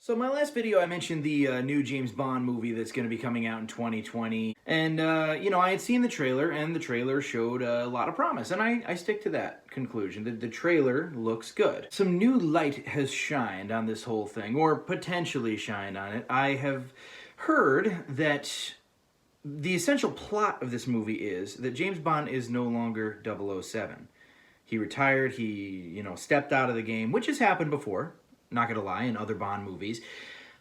So my last video, I mentioned the new James Bond movie that's going to be coming out in 2020. And, I had seen the trailer, and the trailer showed a lot of promise. And I stick to that conclusion. The trailer looks good. Some new light has shined on this whole thing, or potentially shined on it. I have heard that the essential plot of this movie is that James Bond is no longer 007. He retired, he, stepped out of the game, which has happened before. Not gonna lie, in other Bond movies,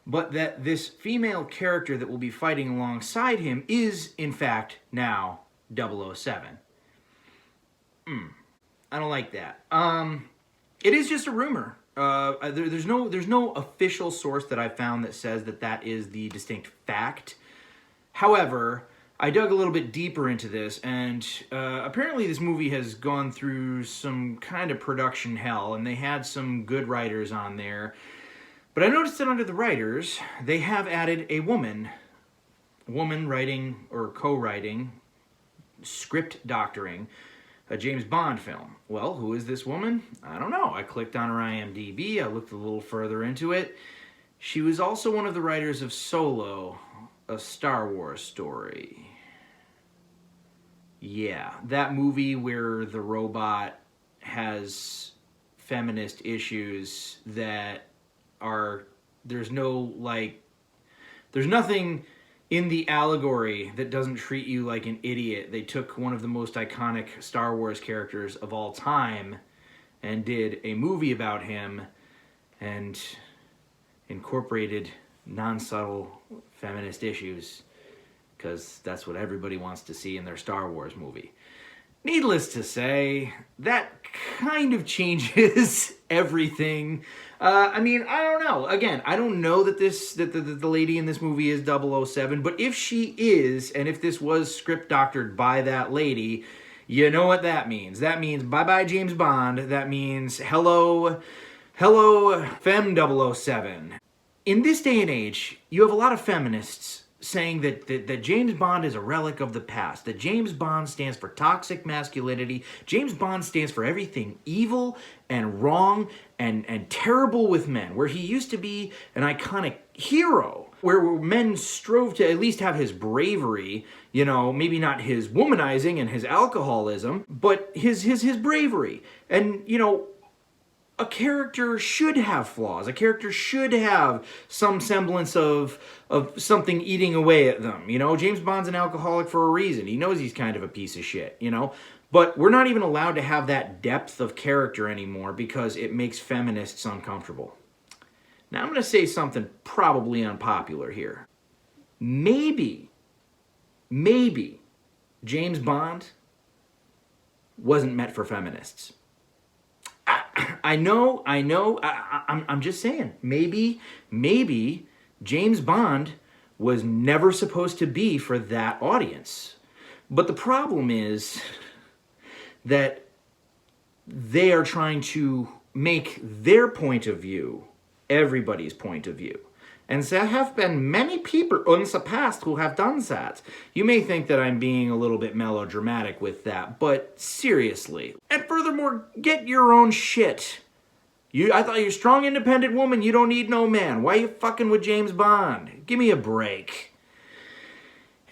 but that this female character that will be fighting alongside him is, in fact, now 007. I don't like that. It is just a rumor. There's no official source that I found that says that is the distinct fact. However, I dug a little bit deeper into this, and apparently this movie has gone through some kind of production hell, and they had some good writers on there. But I noticed that under the writers, they have added a woman writing or co-writing, script doctoring, a James Bond film. Well, who is this woman? I don't know. I clicked on her IMDb, I looked a little further into it. She was also one of the writers of Solo, a Star Wars story. Yeah, that movie where the robot has feminist issues that there's nothing in the allegory that doesn't treat you like an idiot. They took one of the most iconic Star Wars characters of all time and did a movie about him and incorporated non-subtle feminist issues, because that's what everybody wants to see in their Star Wars movie. Needless to say, that kind of changes everything. I don't know. Again, I don't know that the lady in this movie is 007, but if she is, and if this was script doctored by that lady, you know what that means. That means bye-bye James Bond. That means hello Femme 007. In this day and age, you have a lot of feminists saying that James Bond is a relic of the past, that James Bond stands for toxic masculinity, James Bond stands for everything evil and wrong and terrible with men, where he used to be an iconic hero, where men strove to at least have his bravery, maybe not his womanizing and his alcoholism, but his bravery. And, a character should have flaws. A character should have some semblance of something eating away at them. James Bond's an alcoholic for a reason. He knows he's kind of a piece of shit, But we're not even allowed to have that depth of character anymore because it makes feminists uncomfortable. Now I'm going to say something probably unpopular here. Maybe James Bond wasn't meant for feminists. I know, I'm just saying, maybe James Bond was never supposed to be for that audience. But the problem is that they are trying to make their point of view everybody's point of view. And there have been many people in the past who have done that. You may think that I'm being a little bit melodramatic with that, but seriously. And furthermore, get your own shit. I thought you're a strong, independent woman. You don't need no man. Why are you fucking with James Bond? Give me a break.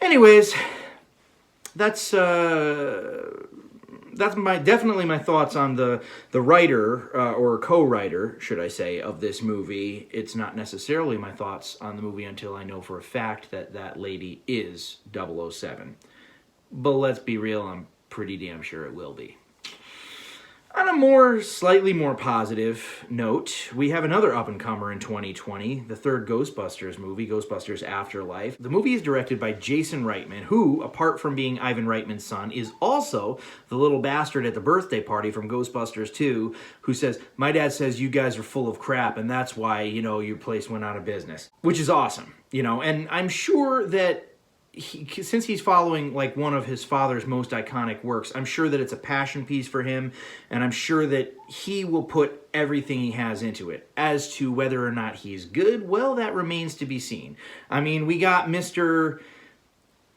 Anyways, that's definitely my thoughts on the writer, or co-writer, should I say, of this movie. It's not necessarily my thoughts on the movie until I know for a fact that lady is 007. But let's be real, I'm pretty damn sure it will be. On a slightly more positive note, we have another up-and-comer in 2020, the third Ghostbusters movie, Ghostbusters Afterlife. The movie is directed by Jason Reitman, who, apart from being Ivan Reitman's son, is also the little bastard at the birthday party from Ghostbusters 2, who says, "My dad says you guys are full of crap, and that's why, your place went out of business." Which is awesome, and I'm sure that since he's following one of his father's most iconic works, I'm sure that it's a passion piece for him, and I'm sure that he will put everything he has into it. As to whether or not he's good, well, that remains to be seen. We got Mr.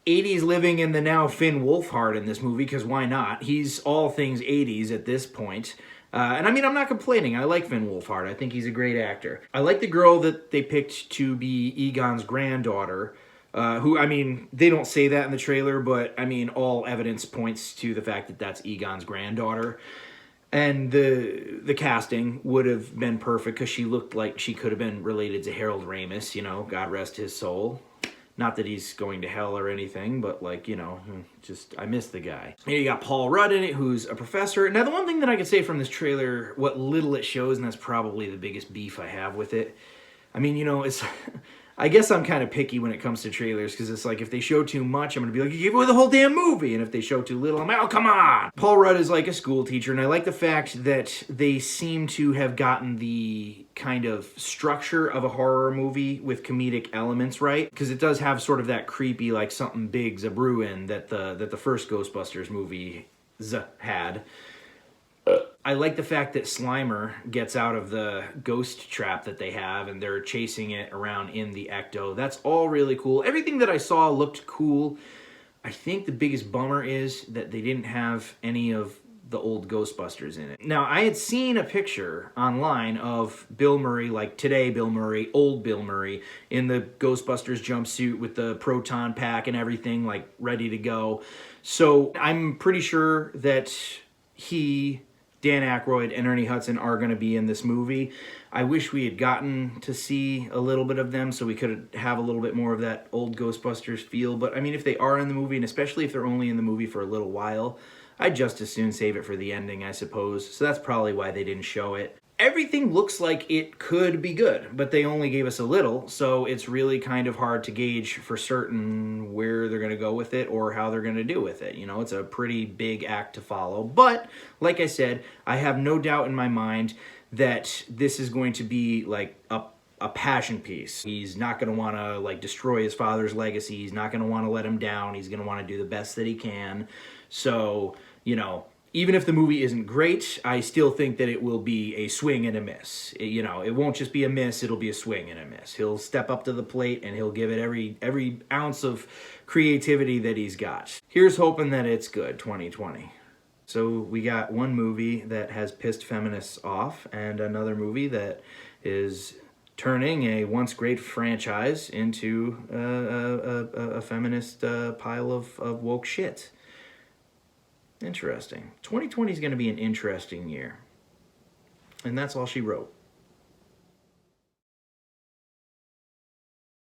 80s living in the now Finn Wolfhard in this movie, because why not? He's all things 80s at this point. And I mean, I'm not complaining. I like Finn Wolfhard. I think he's a great actor. I like the girl that they picked to be Egon's granddaughter, who, I mean, they don't say that in the trailer, but I mean, all evidence points to the fact that that's Egon's granddaughter. And the casting would have been perfect because she looked like she could have been related to Harold Ramis, you know, God rest his soul. Not that he's going to hell or anything, but like, you know, just, I miss the guy. And you got Paul Rudd in it, who's a professor. Now, the one thing that I can say from this trailer, what little it shows, and that's probably the biggest beef I have with it, I mean, you know, it's... I guess I'm kind of picky when it comes to trailers, because it's like, if they show too much, I'm going to be like, you gave away the whole damn movie. And if they show too little, I'm like, oh, come on. Paul Rudd is like a school teacher, and I like the fact that they seem to have gotten the kind of structure of a horror movie with comedic elements right, because it does have sort of that creepy, like, something big's a brewin' that the first Ghostbusters movie had. I like the fact that Slimer gets out of the ghost trap that they have, and they're chasing it around in the Ecto. That's all really cool. Everything that I saw looked cool. I think the biggest bummer is that they didn't have any of the old Ghostbusters in it. Now, I had seen a picture online of Bill Murray, like today Bill Murray, old Bill Murray, in the Ghostbusters jumpsuit with the proton pack and everything, like, ready to go. So I'm pretty sure that he... Dan Aykroyd and Ernie Hudson are going to be in this movie. I wish we had gotten to see a little bit of them so we could have a little bit more of that old Ghostbusters feel. But, I mean, if they are in the movie, and especially if they're only in the movie for a little while, I'd just as soon save it for the ending, I suppose. So that's probably why they didn't show it. Everything looks like it could be good, but they only gave us a little, so it's really kind of hard to gauge for certain where they're going to go with it or how they're going to do with it. You know, it's a pretty big act to follow. But, like I said, I have no doubt in my mind that this is going to be like a passion piece. He's not going to want to, like, destroy his father's legacy. He's not going to want to let him down. He's going to want to do the best that he can. So, you know, even if the movie isn't great, I still think that it will be a swing and a miss. You know, it won't just be a miss, it'll be a swing and a miss. He'll step up to the plate and he'll give it every ounce of creativity that he's got. Here's hoping that it's good, 2020. So we got one movie that has pissed feminists off and another movie that is turning a once great franchise into a feminist pile of woke shit. Interesting. 2020 is going to be an interesting year. And that's all she wrote.